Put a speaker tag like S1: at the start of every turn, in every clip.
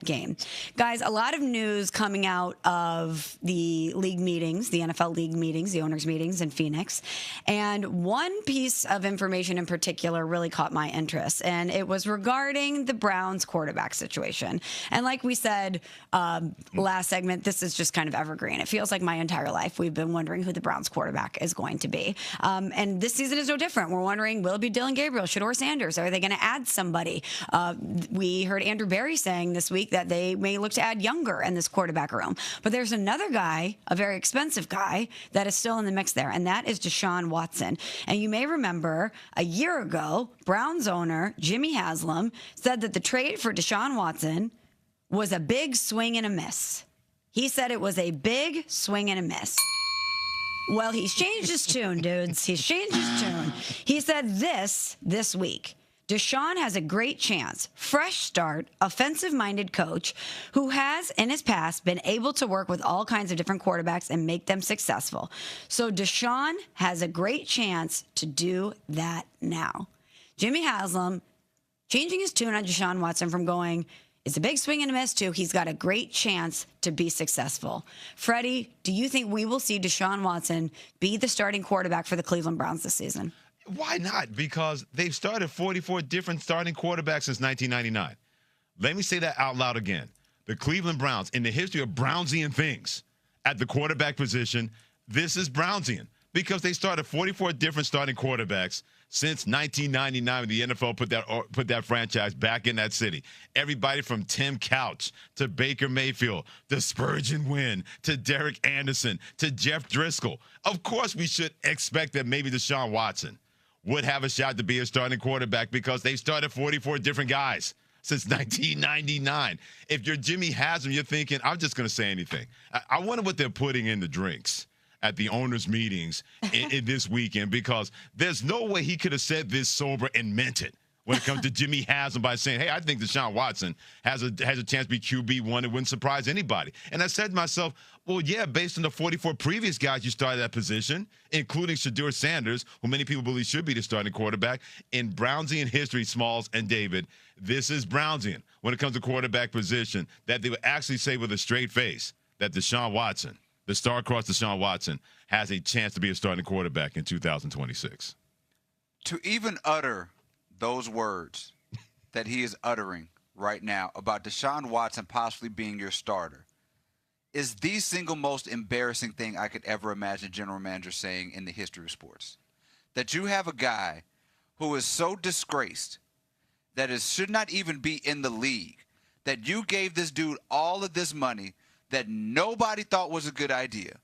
S1: game. Guys, a lot of news coming out of the league meetings, the NFL league meetings, the owners' meetings in Phoenix. And one piece of information in particular really caught my interest, and it was regarding the Browns quarterback situation. And like we said last segment, this is just kind of evergreen. It feels like my entire life we've been wondering who the Browns quarterback is going to be. And this season is no different. We're wondering, will it be Dylan Gabriel, Shedeur Sanders? Are they going to add somebody? We heard Andrew Berry saying this week that they may look to add younger in this quarterback room. But there's another guy, a very expensive guy, that is still in the mix there, and that is Deshaun Watson. And you may remember a year ago, Browns owner Jimmy Haslam said that the trade for Deshaun Watson was a big swing and a miss. He said it was a big swing and a miss. Well, he's changed his tune, dudes. He's changed his tune. He said this week. Deshaun has a great chance. Fresh start, offensive-minded coach who has, in his past, been able to work with all kinds of different quarterbacks and make them successful. So Deshaun has a great chance to do that now. Jimmy Haslam changing his tune on Deshaun Watson from going, it's a big swing and a miss, to he's got a great chance to be successful. Freddie, do you think we will see Deshaun Watson be the starting quarterback for the Cleveland Browns this season?
S2: Why not? Because they've started 44 different starting quarterbacks since 1999. Let me say that out loud again. The Cleveland Browns, in the history of Brownsian things at the quarterback position, this is Brownsian because they started 44 different starting quarterbacks since 1999 when the NFL put that franchise back in that city. Everybody from Tim Couch to Baker Mayfield to Spurgeon Wynn to Derek Anderson to Jeff Driscoll. Of course, we should expect that maybe Deshaun Watson would have a shot to be a starting quarterback because they've started 44 different guys since 1999. If you're Jimmy Haslam, you're thinking, I'm just going to say anything. I wonder what they're putting in the drinks at the owners' meetings in this weekend, because there's no way he could have said this sober and meant it when it comes to Jimmy Haslam by saying, hey, I think Deshaun Watson has a chance to be QB1. It wouldn't surprise anybody. And I said to myself, well, yeah, based on the 44 previous guys you started that position, including Shedeur Sanders, who many people believe should be the starting quarterback, in Brownsian history, Smalls and David, this is Brownsian when it comes to quarterback position, that they would actually say with a straight face that Deshaun Watson, the star-crossed Deshaun Watson, has a chance to be a starting quarterback in 2026.
S3: To even utter those words that he is uttering right now about Deshaun Watson possibly being your starter is the single most embarrassing thing I could ever imagine general manager saying in the history of sports. That you have a guy who is so disgraced that it should not even be in the league, that you gave this dude all of this money that nobody thought was a good idea,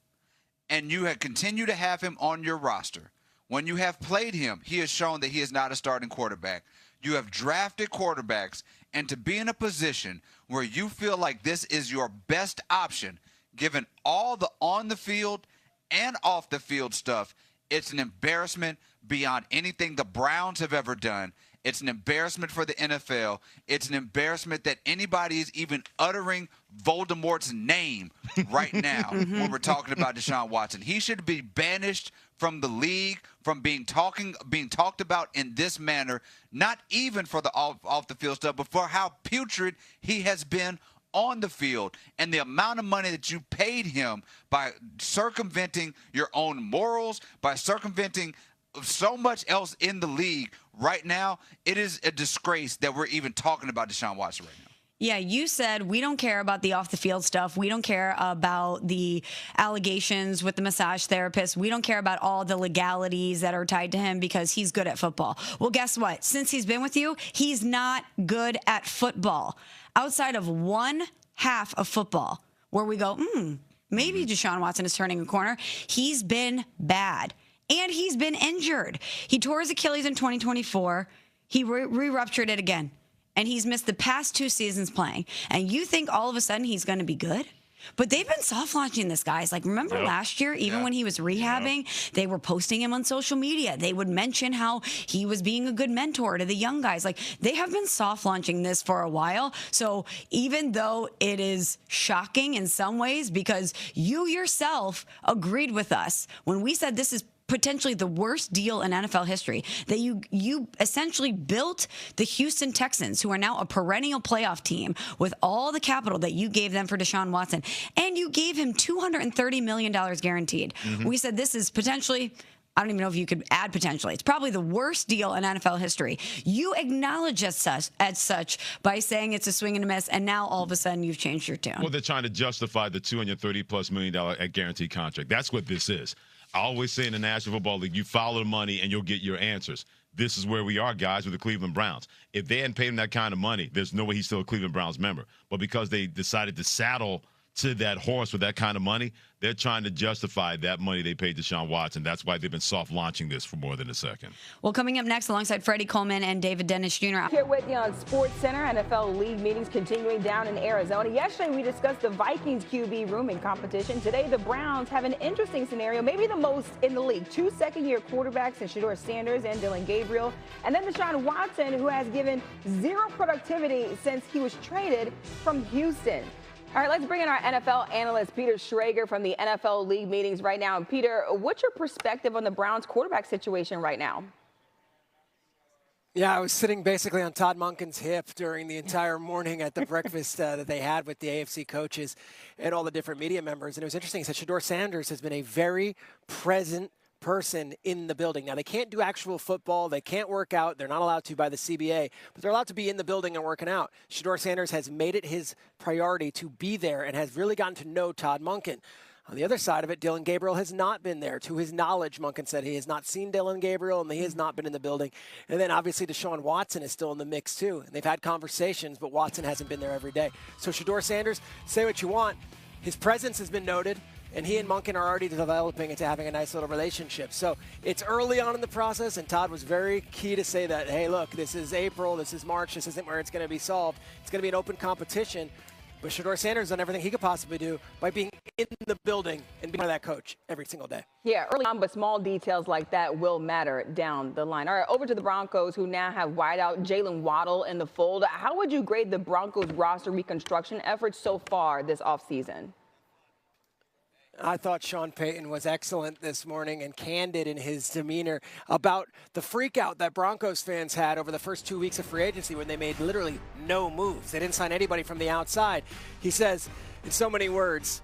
S3: and you had continued to have him on your roster. When you have played him, he has shown that he is not a starting quarterback. You have drafted quarterbacks, and to be in a position where you feel like this is your best option, given all the on-the-field and off-the-field stuff, it's an embarrassment beyond anything the Browns have ever done. It's an embarrassment for the NFL. It's an embarrassment that anybody is even uttering Voldemort's name right now when we're talking about Deshaun Watson. He should be banished from the league, from being talked about in this manner, not even for the off the field stuff, but for how putrid he has been on the field and the amount of money that you paid him by circumventing your own morals, by circumventing so much else in the league right now. It is a disgrace that we're even talking about Deshaun Watson right now.
S1: Yeah, you said we don't care about the off-the-field stuff. We don't care about the allegations with the massage therapist. We don't care about all the legalities that are tied to him because he's good at football. Well, guess what? Since he's been with you, he's not good at football. Outside of one half of football where we go, maybe Deshaun Watson is turning a corner, he's been bad. And he's been injured. He tore his Achilles in 2024. He re-ruptured it again. And he's missed the past 2 seasons playing. And you think all of a sudden he's going to be good? But they've been soft launching this, guys. Like, remember last year, even when he was rehabbing, they were posting him on social media. They would mention how he was being a good mentor to the young guys. Like, they have been soft launching this for a while. So even though it is shocking in some ways, because you yourself agreed with us when we said this is potentially the worst deal in NFL history, that you essentially built the Houston Texans, who are now a perennial playoff team, with all the capital that you gave them for Deshaun Watson, and you gave him $230 million guaranteed. We said this is potentially, I don't even know if you could add potentially, it's probably the worst deal in NFL history. You acknowledge as such by saying it's a swing and a miss, and now all of a sudden you've changed your tune.
S2: Well, they're trying to justify the $230+ million guaranteed contract. That's what this is. I always say in the National Football League, you follow the money and you'll get your answers. This is where we are, guys, with the Cleveland Browns. If they hadn't paid him that kind of money, there's no way he's still a Cleveland Browns member. But because they decided to saddle to that horse with that kind of money, they're trying to justify that money they paid Deshaun Watson. That's why they've been soft launching this for more than a second.
S1: Well, coming up next, alongside Freddie Coleman and David Dennis Jr.
S4: Here with you on Sports Center, NFL League meetings continuing down in Arizona. Yesterday, we discussed the Vikings QB rooming competition. Today, the Browns have an interesting scenario, maybe the most in the league. 2 second-year quarterbacks in Shedeur Sanders and Dylan Gabriel. And then Deshaun Watson, who has given zero productivity since he was traded from Houston. All right, let's bring in our NFL analyst, Peter Schrager, from the NFL League meetings right now. And Peter, what's your perspective on the Browns quarterback situation right now?
S5: Yeah, I was sitting basically on Todd Monken's hip during the entire morning at the breakfast that they had with the AFC coaches and all the different media members. And it was interesting. He said Shedeur Sanders has been a very present person in the building. Now, they can't do actual football. They can't work out. They're not allowed to by the CBA, but they're allowed to be in the building and working out. Shedeur Sanders has made it his priority to be there and has really gotten to know Todd Monken. On the other side of it, Dylan Gabriel has not been there. To his knowledge, Monken said he has not seen Dylan Gabriel and he has not been in the building. And then obviously Deshaun Watson is still in the mix too. And they've had conversations, but Watson hasn't been there every day. So Shedeur Sanders, say what you want. His presence has been noted. And he and Monken are already developing into having a nice little relationship. So it's early on in the process, and Todd was very key to say that, hey, look, this is April, this is March, this isn't where it's going to be solved. It's going to be an open competition. But Shedeur Sanders has done everything he could possibly do by being in the building and being that coach every single day.
S4: Yeah, early on, but small details like that will matter down the line. All right, over to the Broncos, who now have wideout Jalen Waddle in the fold. How would you grade the Broncos roster reconstruction efforts so far this offseason?
S5: I thought Sean Payton was excellent this morning and candid in his demeanor about the freak out that Broncos fans had over the first 2 weeks of free agency when they made literally no moves. They didn't sign anybody from the outside. He says, in so many words,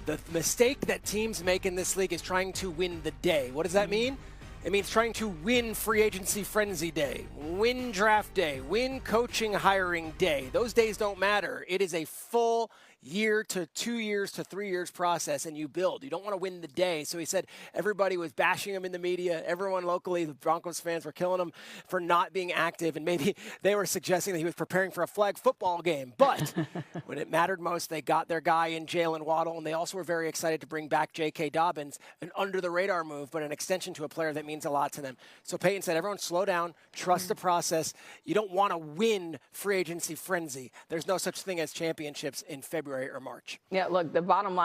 S5: the mistake that teams make in this league is trying to win the day. What does that mean? It means trying to win free agency frenzy day, win draft day, win coaching hiring day. Those days don't matter. It is a full year to 2 years to 3 years process, and you build. You don't want to win the day. So he said everybody was bashing him in the media. Everyone locally, the Broncos fans, were killing him for not being active, and maybe they were suggesting that he was preparing for a flag football game. But when it mattered most, they got their guy in Jalen Waddle, and they also were very excited to bring back J.K. Dobbins, an under-the-radar move, but an extension to a player that means a lot to them. So Payton said, everyone slow down, trust the process. You don't want to win free agency frenzy. There's no such thing as championships in February or March.
S4: Yeah, look, the bottom line